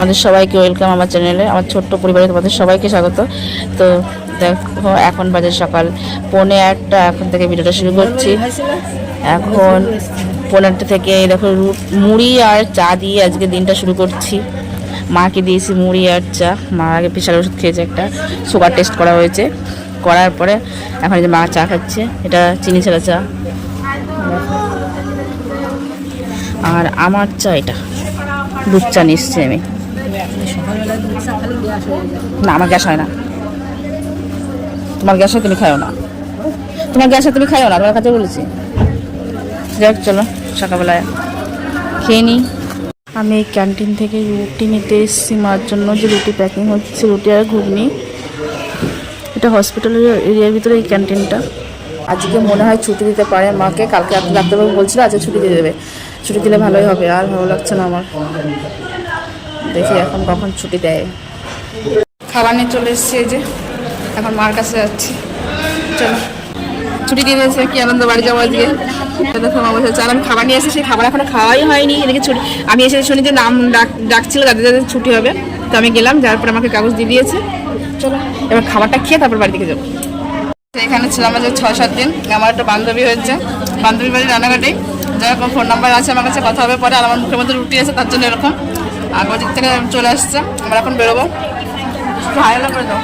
আমাদের সবাইকে ওয়েলকাম আমার চ্যানেলে। আমার ছোট্ট পরিবারে তোমাদের সবাইকে স্বাগত। তো দেখো এখন বাজে সকাল 1:45। এখন থেকে ভিডিওটা শুরু করছি। এখন 1:45 থেকে দেখো মুড়ি আর চা দিয়ে আজকে দিনটা শুরু করছি। মাকে দিয়েছি মুড়ি আর চা। মা আগে প্রেশার ওষুধ খেয়েছে, একটা সুগার টেস্ট করা হয়েছে। করার পরে এখন যে মা চা খাচ্ছে, এটা চিনি ছাড়া চা। আর আমার চা এটা দুধ চা নিচ্ছি আমি। না আমার গ্যাস হয় না। তোমার গ্যাস হয় তুমি খাও না, তোমার গ্যাস হয় তুমি খাও না, তোমার কাছে বলেছি। যাক চলো সকালবেলায় খেয়ে নিই। আমি এই ক্যান্টিন থেকে রুটি নিতে এসেছি মার জন্য, যে রুটি প্যাকিং হচ্ছে, রুটি আর ঘুগনি। এটা হসপিটালের এরিয়ার ভিতরে এই ক্যান্টিনটা। আজকে মনে হয় ছুটি দিতে পারে মাকে। কালকে ডাক্তারবাবু বলছিল আজকে ছুটি দিয়ে দেবে। ছুটি দিলে ভালোই হবে। আর ভালো লাগছে না আমার। দেখি এখন কখন ছুটি দেয়। খাবার নিয়ে চলে এসেছি, এই যে এখন মার কাছে যাচ্ছি। চলো ছুটি দিয়ে দিয়েছে, কি আনন্দ, বাড়ি যাবো আজকে। দেখো মা বসে চাল, আমি খাবার নিয়ে এসেছি, সেই খাবার এখনো খাওয়াই হয়নি। এদিকে ছুটি আমি এসে শুনি যে নাম ডাকছিল যাদের যাদের ছুটি হবে। তো আমি গেলাম, যাওয়ার পর আমাকে কাগজ দিয়ে দিয়েছে। চলো এবার খাবারটা খেয়ে তারপর বাড়ি থেকে যাবো। এখানে ছিলাম আজ 6-7 দিন। আমার একটা বান্ধবী হয়েছে, বান্ধবীর বাড়ি রানাঘাটেই। যেরকম ফোন নাম্বার আছে আমার কাছে, কথা হবে পরে। আর আমার মুখের মধ্যে রুটি আছে, তার জন্য এরকম আগের দিক থেকে চলে আসছে। আমরা এখন বেরোবো। ভাইরাল করে দাও।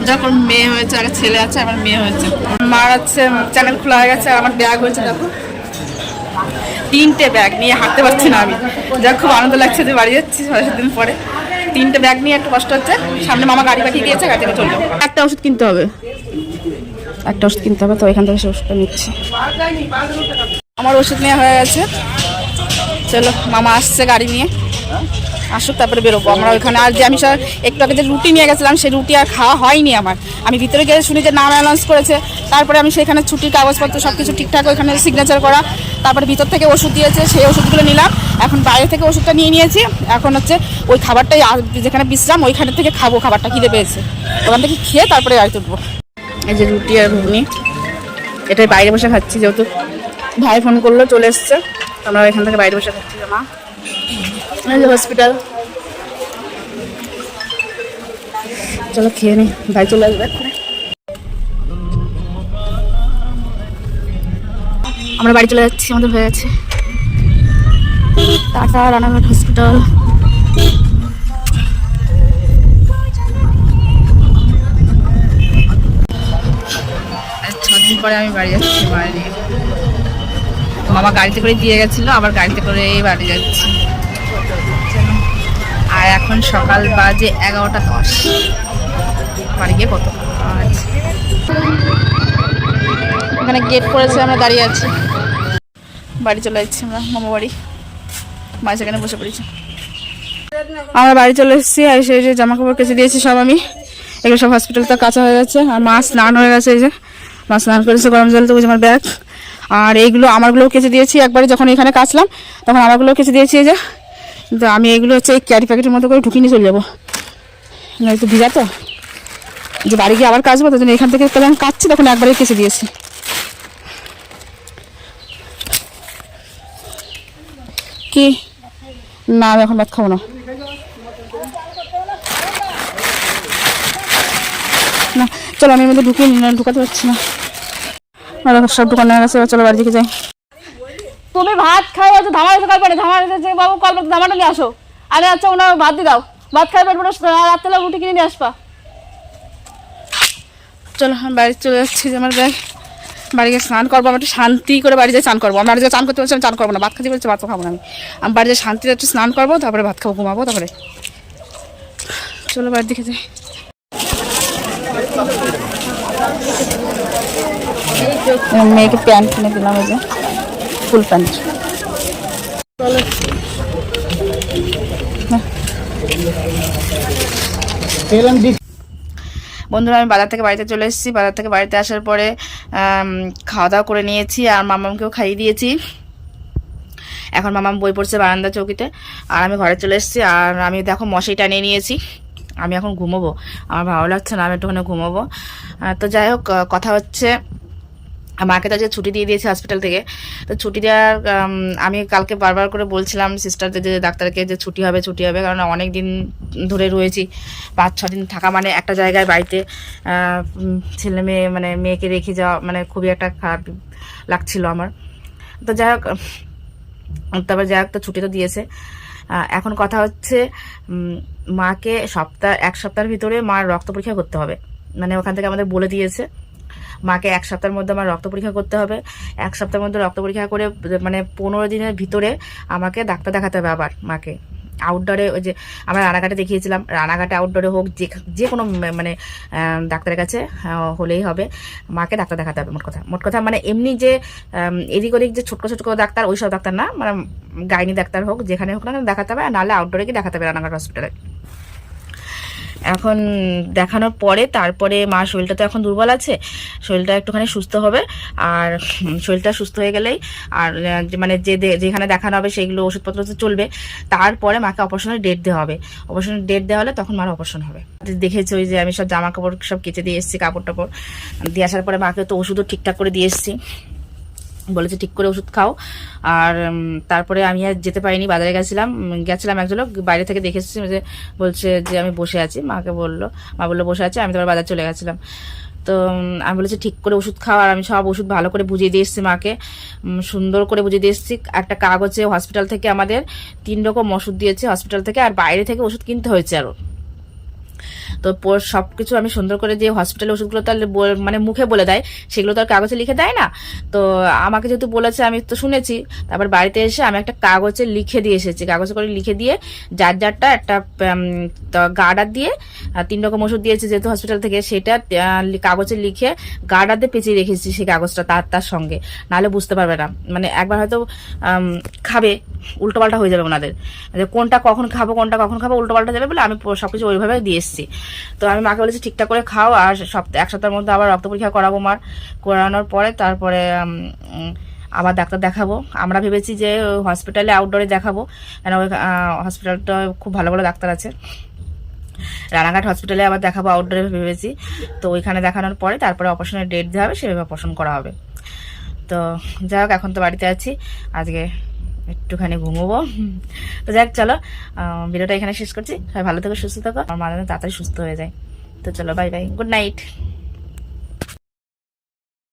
যখন মেয়ে হয়েছে, আগে ছেলে আছে, আমার মেয়ে হয়েছে। মার আছে চ্যানেল খোলা হয়ে গেছে। আর আমার ব্যাগ হয়েছে দেখো, 3টে ব্যাগ নিয়ে হাঁটতে পারছি না আমি। যা খুব আনন্দ লাগছে যে বাড়ি যাচ্ছি 6-7 দিন পরে। 3টে ব্যাগ নিয়ে একটু কষ্ট হচ্ছে। সামনে মামা গাড়ি পাঠিয়ে দিয়েছে, গাড়ি থেকে চলবে। একটা ওষুধ কিনতে হবে, একটা ওষুধ কিনতে হবে। তো এখান থেকে সে ওষুধটা নিচ্ছি। আমার ওষুধ নেওয়া হয়ে গেছে। চলো মামা আসছে গাড়ি নিয়ে, আসুক তারপরে বেরোবো আমরা ওইখানে। আর যে আমি একটু আগে যে রুটি নিয়ে গেছিলাম, সেই রুটি আর খাওয়া হয়নি আমার। আমি ভিতরে গিয়ে শুনি যে নাম অ্যানাউন্স করেছে। তারপরে আমি সেখানে ছুটির কাগজপত্র সব কিছু ঠিকঠাক ওইখানে সিগনেচার করা। তারপরে ভিতর থেকে ওষুধ দিয়েছে, সেই ওষুধগুলো নিলাম। এখন বাইরে থেকে ওষুধটা নিয়ে নিয়েছি। এখন হচ্ছে ওই খাবারটাই যেখানে বিশ্রাম, ওইখানে থেকে খাবো। খাবারটা খিদে পেয়েছে, ওখান থেকে খেয়ে তারপরে গাড়িতে উঠবো। এই যে রুটি আর ঘুগনি, এটাই বাইরে বসে খাচ্ছি, যেহেতু ভাই ফোন করলো চলে এসছে। আমরা এখান থেকে বাইরে বসে খাচ্ছি। মা হসপিটাল, চলো খেয়ে নি, ভাই চলে আসবে। আমরা বাড়ি চলে যাচ্ছি, আমাদের হয়ে গেছে। Tata Ranaghat hospital. 6 দিন পরে আমি বাড়ি যাচ্ছি মায়ের নিয়ে। মামা গাড়িতে করে দিয়ে গেছিলো, আবার গাড়িতে করে বাড়ি যাচ্ছি। আর এখন সকাল বাজে 11:10। বাড়ি গিয়ে কত কাজ। এখানে গেট করেছে, আমরা দাঁড়িয়ে আছি। বাড়ি চলে যাচ্ছি আমরা, মামা বাড়ি। মা সেখানে বসে পড়েছি। আমরা বাড়ি চলে এসেছি। আর সেই যে জামা কাপড় কেচে দিয়েছি সব আমি। এগুলো সব হসপিটালটা কাঁচা হয়ে গেছে। আর মা স্নান হয়ে গেছে, এই যে মা স্নান করেছে গরম জল। তো বুঝে আমার ব্যাগ আর এইগুলো আমারগুলোও কেচে দিয়েছি। একবারে যখন এখানে কাচলাম তখন আমারগুলোও কেচে দিয়েছি। এই যে কিন্তু আমি এগুলো হচ্ছে এই ক্যারি প্যাকেটের মতো করে ঢুকিয়ে নিয়ে চলে যাবো। একটু ভিজা তো, যে বাড়ি গিয়ে আবার কাচবো, তার জন্য এখান থেকে যখন কাচ্ছি তখন একবারে কেচে দিয়েছি। কি না, আমি এখন ভাত খাবো না। না চলো, আমি এর মধ্যে ঢুকিয়ে নিই, ঢুকাতে পারছি না। সব ঢুকানো হয়ে গেছে, চলো বাড়ি দিকে যাই। তুমি ভাত খাই, হয়তো ধামা দিতে কল পড়ে, ধামা দিতে বাবু কল পড়তে ধামাটা নিয়ে আসো। আরে আচ্ছা ওনার ভাত দিয়ে দাও, ভাত খাই পেট পড়ে রাত্রেবেলা রুটি কিনে নিয়ে আসবা। চলো আমি বাড়ি চলে যাচ্ছি। যে আমার ব্যাগ, বাড়ি গিয়ে স্নান করবো। আমি একটু শান্তি করে বাড়ি যাই চান করবো। আমি বাড়ি চান করতে পারছি, আমি চান করবো না। ভাত খাচ্ছি বলছি, ভাত খাবো না। আমি বাড়ি যাই শান্তিতে একটু স্নান করবো, তারপরে ভাত খাবো, ঘুমাবো। তারপরে চলো বাড়ির দিকে যাই। মেয়েকে প্যান্ট কিনে দিলাম, এই যে ফুল প্যান্ট। বন্ধুরা আমি বাজার থেকে বাড়িতে চলে এসেছি। বাজার থেকে বাড়িতে আসার পরে খাওয়া দাওয়া করে নিয়েছি, আর মামামকেও খাইয়ে দিয়েছি। এখন মামাম বই পড়ছে বারান্দা চৌকিতে, আর আমি ঘরে চলে এসেছি। আর আমি দেখো মশারি টানিয়ে নিয়েছি। আমি এখন ঘুমোবো, আমার ভালো লাগছে না, আমি একটুখানি ঘুমোবো। তো যাই হোক, কথা হচ্ছে আর মাকে তো আজকে ছুটি দিয়ে দিয়েছে হসপিটাল থেকে। তো ছুটি দেওয়ার আমি কালকে বারবার করে বলছিলাম সিস্টারদের যে ডাক্তারকে যে ছুটি হবে ছুটি হবে, কারণ অনেক দিন ধরে রয়েছি, 5-6 দিন থাকা মানে একটা জায়গায় বাড়িতে ছেলে মেয়ে মানে মেয়েকে রেখে যাওয়া মানে খুবই একটা খারাপ লাগছিল আমার। তো যাই হোক, তারপর যাই হোক, তো ছুটি তো দিয়েছে। এখন কথা হচ্ছে মাকে এক সপ্তাহের ভিতরে মার রক্ত পরীক্ষা করতে হবে, মানে ওখান থেকে আমাদের বলে দিয়েছে মাকে 1 সপ্তাহের মধ্যে আমার রক্ত পরীক্ষা করতে হবে। 1 সপ্তাহের মধ্যে রক্ত পরীক্ষা করে মানে 15 দিনের ভিতরে আমাকে ডাক্তার দেখাতে হবে আবার মাকে। আউটডোরে ওই যে আমরা রানাঘাটে দেখিয়েছিলাম, রানাঘাটে আউটডোরে হোক যে কোনো মানে ডাক্তারের কাছে হলেই হবে, মাকে ডাক্তার দেখাতে হবে। মোট কথা মানে এমনি যে এদিক ওদিক যে ছোট্ট ছোট্ট ডাক্তার ওই সব ডাক্তার না, মানে গাইনি ডাক্তার হোক যেখানে হোক না দেখাতে হবে, আর নাহলে আউটডোরে গিয়ে দেখাতে হবে রানাঘাট হসপিটালে। এখন দেখানোর পরে তারপরে মা শরীরটা তো এখন দুর্বল আছে, শরীরটা একটুখানি সুস্থ হবে, আর শরীরটা সুস্থ হয়ে গেলেই আর মানে যেখানে দেখানো হবে সেইগুলো ওষুধপত্র তো চলবে, তারপরে মাকে অপারেশনের ডেট দেওয়া হবে। অপারেশনের ডেট দেওয়া হলে তখন মার অপারেশন হবে। দেখেছি ওই যে আমি সব জামা কাপড় সব কেচে দিয়ে এসেছি, কাপড় টাপড় দিয়ে আসার পরে মাকে তো ওষুধও ঠিকঠাক করে দিয়ে এসেছি, বলেছে ঠিক করে ওষুধ খাও। আর তারপরে আমি আর যেতে পারিনি, বাজারে গেছিলাম একজন লোক বাইরে থেকে দেখে এসেছি, যে বলছে যে আমি বসে আছি, মা বললো বসে আছে, আমি তোমার বাজার চলে গেছিলাম। তো আমি বলেছি ঠিক করে ওষুধ খাও, আর আমি সব ওষুধ ভালো করে বুঝিয়ে দিয়ে এসেছি মাকে, সুন্দর করে বুঝিয়ে দিয়ে এসেছি। একটা কাগজে হসপিটাল থেকে আমাদের 3 রকম ওষুধ দিয়েছে হসপিটাল থেকে, আর বাইরে থেকে ওষুধ কিনতে হয়েছে আরও। তো সবকিছু আমি সুন্দর করে, যে হসপিটালের ওষুধগুলো তো মানে মুখে বলে দেয়, সেগুলো তো আর কাগজে লিখে দেয় না। তো আমাকে যেহেতু বলেছে আমি তো শুনেছি, তারপর বাড়িতে এসে আমি একটা কাগজে লিখে দিয়ে এসেছি, কাগজে করে লিখে দিয়ে যারটা একটা গার্ডার দিয়ে 3 রকম ওষুধ দিয়েছে যেহেতু হসপিটাল থেকে, সেটা কাগজে লিখে গার্ডার দিয়ে পেঁচিয়ে রেখেছি সেই কাগজটা তার সঙ্গে, নাহলে বুঝতে পারবে না। মানে একবার হয়তো খাবে, উল্টোপাল্টা হয়ে যাবে ওনাদের, কোনটা কখন খাবো উল্টোপাল্টা যাবে বলে আমি সবকিছু ওইভাবে দিয়ে এসেছি। তো আমি মাকে বলেছি ঠিকঠাক করে খাও, আর 1 সপ্তাহের মধ্যে আবার রক্ত পরীক্ষা করাবো মার, করানোর পরে তারপরে আবার ডাক্তার দেখাবো। আমরা ভেবেছি যে হসপিটালে আউটডোরে দেখাবো, কেন ওই হসপিটালটা খুব ভালো ভালো ডাক্তার আছে, রানাঘাট হসপিটালে আবার দেখাবো আউটডোরে ভেবেছি। তো ওইখানে দেখানোর পরে তারপরে অপারেশনের ডেট দেওয়া হবে, সেভাবে অপারেশন করা হবে। তো যাই হোক, এখন তো বাড়িতে আছি, আজকে একটুখানি ঘুমোবো। তো যাক, চলো ভিডিওটা এখানে শেষ করছি। সবাই ভালো থেকো, সুস্থ থাকো, আমার মা যেন তাড়াতাড়ি সুস্থ হয়ে যায়। তো চলো, বাই বাই, গুড নাইট।